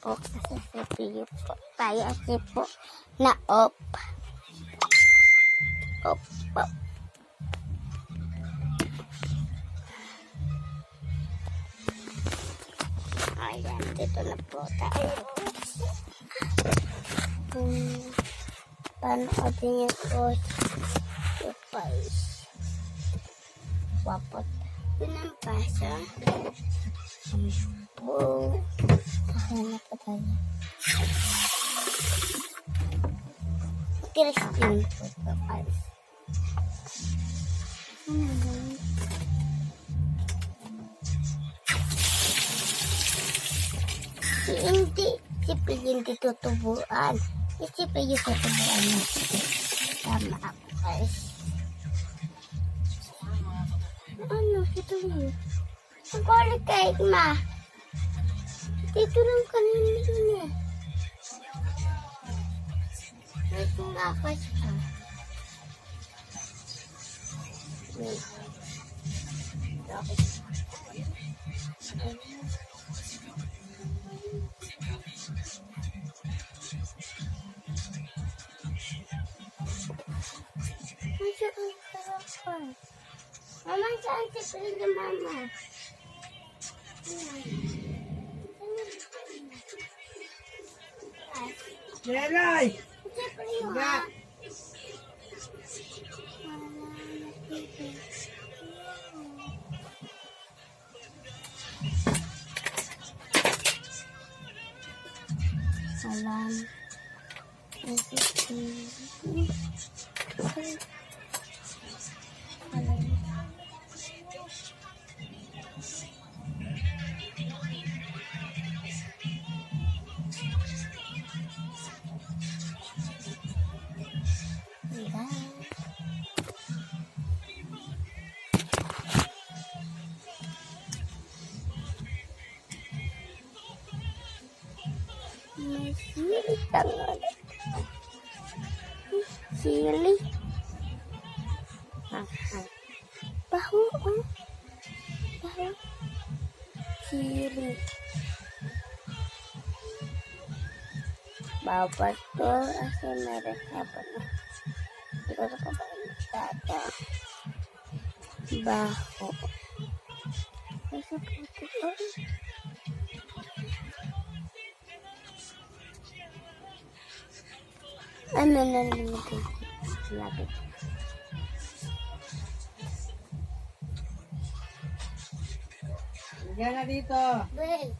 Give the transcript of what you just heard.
po kasi CPU po tayo kasi po na off. Off. Ayan, dito na po tayo. Panoodin niyo po yung guys. Wapot. Pinampasa. Po. Pahanap pa tayo. Christine po ito guys. Hindi tutubuan. Kasi pa yung tutubuan mo. Tama ako guys. Ano? Ito yun. Ang kulit kahit ma. Dito lang kanina yun eh. May tumakas ka. Wait. Mama, saan si Prilly, Mama? Jelay! Si Prilly, ha? Salam. May sili tangan. Sili. Baho, oh. Baho. Sili. Bawas to. Kasi meron apa na. Hindi ko pa ba tata. Baho. Kasi puti ko. Ano na naman lapit. Diyan na dito. Wait.